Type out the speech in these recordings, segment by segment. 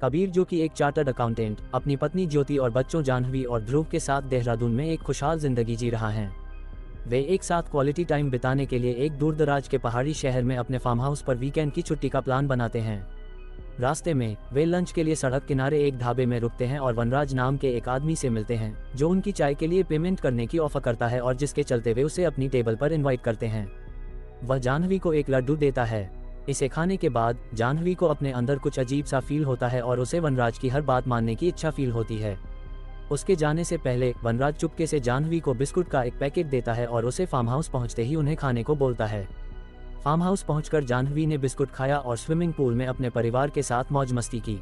कबीर, जो कि एक चार्टर्ड अकाउंटेंट, अपनी पत्नी ज्योति और बच्चों जाह्नवी और ध्रुव के साथ देहरादून में एक खुशहाल जिंदगी जी रहा है। वे एक साथ क्वालिटी टाइम बिताने के लिए एक दूरदराज के पहाड़ी शहर में अपने फार्म हाउस पर वीकेंड की छुट्टी का प्लान बनाते हैं। रास्ते में वे लंच के लिए सड़क किनारे एक ढाबे में रुकते हैं और वनराज नाम के एक आदमी से मिलते हैं, जो उनकी चाय के लिए पेमेंट करने की ऑफर करता है और जिसके चलते वे उसे अपनी टेबल पर इनवाइट करते हैं। वह जाह्नवी को एक लड्डू देता है। इसे खाने के बाद जाह्नवी को अपने अंदर कुछ अजीब सा फील होता है और उसे वनराज की हर बात मानने की इच्छा फील होती है। उसके जाने से पहले वनराज चुपके से जाह्नवी को बिस्कुट का एक पैकेट देता है और उसे फार्म हाउस पहुंचते ही उन्हें खाने को बोलता है। फार्म हाउस पहुंचकर जाह्नवी ने बिस्कुट खाया और स्विमिंग पूल में अपने परिवार के साथ मौज मस्ती की।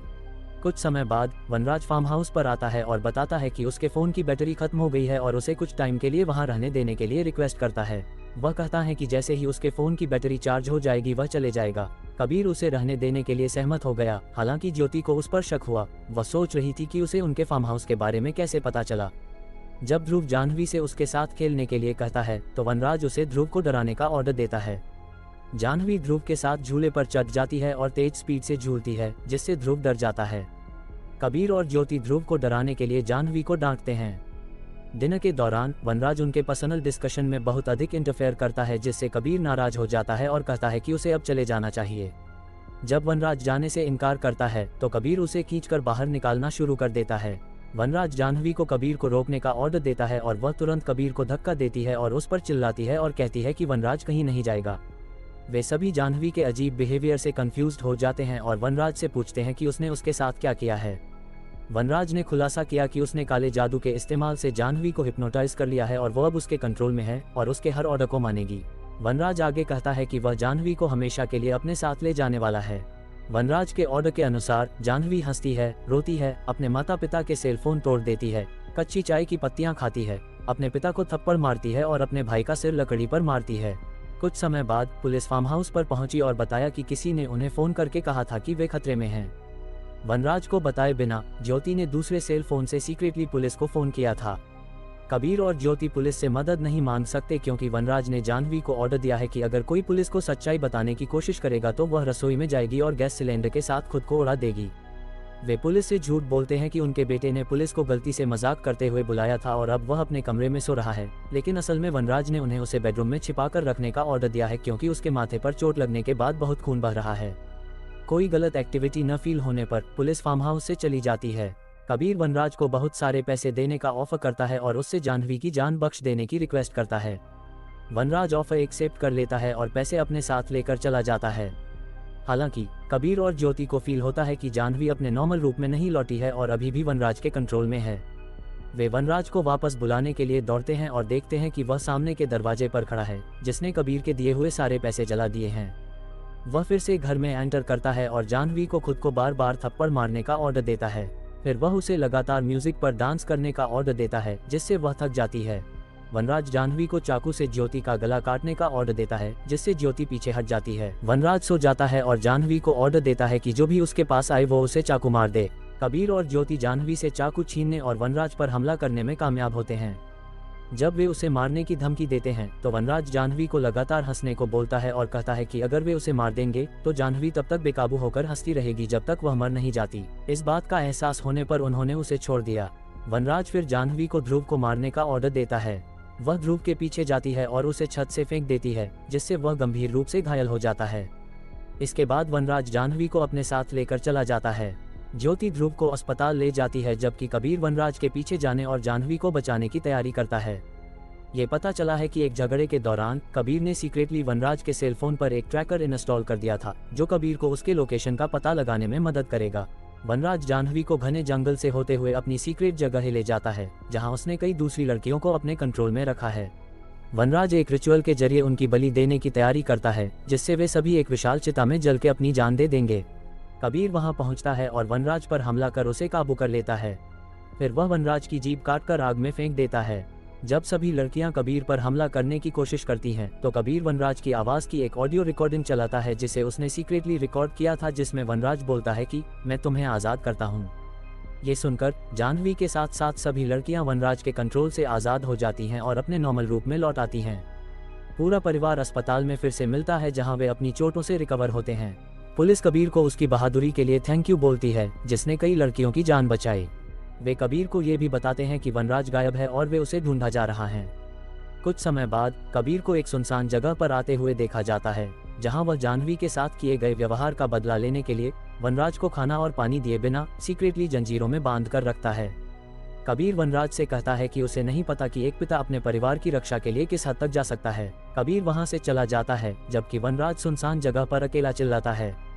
कुछ समय बाद वनराज फार्म हाउस पर आता है और बताता है कि उसके फ़ोन की बैटरी खत्म हो गई है और उसे कुछ टाइम के लिए वहां रहने देने के लिए रिक्वेस्ट करता है। वह कहता है कि जैसे ही उसके फ़ोन की बैटरी चार्ज हो जाएगी वह चले जाएगा। कबीर उसे रहने देने के लिए सहमत हो गया। हालांकि ज्योति को उस पर शक हुआ। वह सोच रही थी कि उसे उनके फार्म हाउस के बारे में कैसे पता चला। जब ध्रुव जाह्नवी से उसके साथ खेलने के लिए कहता है तो वनराज उसे ध्रुव को डराने का ऑर्डर देता है। जाह्नवी ध्रुव के साथ झूले पर चढ़ जाती है और तेज स्पीड से झूलती है, जिससे ध्रुव डर जाता है। कबीर और ज्योति ध्रुव को डराने के लिए जाह्नवी को डांटते हैं। डिनर के दौरान वनराज उनके पर्सनल डिस्कशन में बहुत अधिक इंटरफेयर करता है, जिससे कबीर नाराज हो जाता है और कहता है कि उसे अब चले जाना चाहिए। जब वनराज जाने से इनकार करता है तो कबीर उसे खींचकर बाहर निकालना शुरू कर देता है। वनराज जाह्नवी को कबीर को रोकने का ऑर्डर देता है और वह तुरंत कबीर को धक्का देती है और उस पर चिल्लाती है और कहती है कि वनराज कहीं नहीं जाएगा। वे सभी जाह्नवी के अजीब बिहेवियर से कंफ्यूज्ड हो जाते हैं और वनराज से पूछते हैं कि उसने उसके साथ क्या किया है। वनराज ने खुलासा किया कि उसने काले जादू के इस्तेमाल से जाह्नवी को हिप्नोटाइज कर लिया है और वह अब उसके कंट्रोल में है और उसके हर ऑर्डर को मानेगी। वनराज आगे कहता है कि वह जाह्नवी को हमेशा के लिए अपने साथ ले जाने वाला है। वनराज के ऑर्डर के अनुसार जाह्नवी हंसती है, रोती है, अपने माता पिता के सेलफोन तोड़ देती है, कच्ची चाय की पत्तियां खाती है, अपने पिता को थप्पड़ मारती है और अपने भाई का सिर लकड़ी पर मारती है। कुछ समय बाद पुलिस फार्म हाउस पर पहुंची और बताया कि किसी ने उन्हें फोन करके कहा था कि वे खतरे में हैं। वनराज को बताए बिना ज्योति ने दूसरे सेल फोन से सीक्रेटली पुलिस को फोन किया था। कबीर और ज्योति पुलिस से मदद नहीं मांग सकते क्योंकि वनराज ने जाह्नवी को ऑर्डर दिया है कि अगर कोई पुलिस को सच्चाई बताने की कोशिश करेगा तो वह रसोई में जाएगी और गैस सिलेंडर के साथ खुद को उड़ा देगी। वे पुलिस से झूठ बोलते हैं कि उनके बेटे ने पुलिस को गलती से मजाक करते हुए बुलाया था और अब वह अपने कमरे में सो रहा है, लेकिन असल में वनराज ने उन्हें उसे बेडरूम में छिपाकर रखने का ऑर्डर दिया है क्योंकि उसके माथे पर चोट लगने के बाद बहुत खून बह रहा है। कोई गलत एक्टिविटी न फील होने पर पुलिस फार्म हाउस से चली जाती है। कबीर वनराज को बहुत सारे पैसे देने का ऑफर करता है और उससे जाह्नवी की जान बख्श देने की रिक्वेस्ट करता है। वनराज ऑफर एक्सेप्ट कर लेता है और पैसे अपने साथ लेकर चला जाता है। हालांकि कबीर और ज्योति को फील होता है कि जाह्नवी अपने नॉर्मल रूप में नहीं लौटी है और अभी भी वनराज के कंट्रोल में है। वे वनराज को वापस बुलाने के लिए दौड़ते हैं और देखते हैं कि वह सामने के दरवाजे पर खड़ा है, जिसने कबीर के दिए हुए सारे पैसे जला दिए हैं। वह फिर से घर में एंटर करता है और जाह्नवी को खुद को बार बार थप्पड़ मारने का ऑर्डर देता है। फिर वह उसे लगातार म्यूजिक पर डांस करने का ऑर्डर देता है, जिससे वह थक जाती है। वनराज जाह्नवी को चाकू से ज्योति का गला काटने का ऑर्डर देता है, जिससे ज्योति पीछे हट जाती है। वनराज सो जाता है और जाह्नवी को ऑर्डर देता है कि जो भी उसके पास आए वो उसे चाकू मार दे। कबीर और ज्योति जाह्नवी से चाकू छीनने और वनराज पर हमला करने में कामयाब होते हैं। जब वे उसे मारने की धमकी देते हैं तो वनराज जाह्नवी को लगातार हंसने को बोलता है और कहता है कि अगर वे उसे मार देंगे तो जाह्नवी तब तक बेकाबू होकर हंसती रहेगी जब तक वह मर नहीं जाती। इस बात का एहसास होने पर उन्होंने उसे छोड़ दिया। वनराज फिर जाह्नवी को ध्रुव को मारने का ऑर्डर देता है। वह ध्रुव के पीछे जाती है और उसे छत से फेंक देती है, जिससे वह गंभीर रूप से घायल हो जाता है। इसके बाद वनराज जाह्नवी को अपने साथ लेकर चला जाता है। ज्योति ध्रुव को अस्पताल ले जाती है जबकि कबीर वनराज के पीछे जाने और जाह्नवी को बचाने की तैयारी करता है। ये पता चला है कि एक झगड़े के दौरान कबीर ने सीक्रेटली वनराज के सेलफोन पर एक ट्रैकर इंस्टॉल कर दिया था, जो कबीर को उसके लोकेशन का पता लगाने में मदद करेगा। वनराज जाह्नवी को घने जंगल से होते हुए अपनी सीक्रेट जगह ले जाता है, जहां उसने कई दूसरी लड़कियों को अपने कंट्रोल में रखा है। वनराज एक रिचुअल के जरिए उनकी बलि देने की तैयारी करता है, जिससे वे सभी एक विशाल चिता में जल के अपनी जान दे देंगे। कबीर वहां पहुंचता है और वनराज पर हमला कर उसे काबू कर लेता है। फिर वह वनराज की जीभ काटकर आग में फेंक देता है। जब सभी लड़कियां कबीर पर हमला करने की कोशिश करती हैं, तो कबीर वनराज की आवाज़ की एक ऑडियो रिकॉर्डिंग चलाता है जिसे उसने सीक्रेटली रिकॉर्ड किया था, जिसमें वनराज बोलता है कि मैं तुम्हें आज़ाद करता हूँ। ये सुनकर जाह्नवी के साथ साथ सभी लड़कियां वनराज के कंट्रोल से आज़ाद हो जाती हैं और अपने नॉर्मल रूप में लौट आती हैं। पूरा परिवार अस्पताल में फिर से मिलता है, जहां वे अपनी चोटों से रिकवर होते हैं। पुलिस कबीर को उसकी बहादुरी के लिए थैंक यू बोलती है, जिसने कई लड़कियों की जान बचाई। वे कबीर को ये भी बताते हैं कि वनराज गायब है और वे उसे ढूंढा जा रहा है। कुछ समय बाद कबीर को एक सुनसान जगह पर आते हुए देखा जाता है, जहां वह जाह्नवी के साथ किए गए व्यवहार का बदला लेने के लिए वनराज को खाना और पानी दिए बिना सीक्रेटली जंजीरों में बांध कर रखता है। कबीर वनराज से कहता है कि उसे नहीं पता कि एक पिता अपने परिवार की रक्षा के लिए किस हद तक जा सकता है। कबीर वहां से चला जाता है, जबकि वनराज सुनसान जगह पर अकेला चिल्लाता है,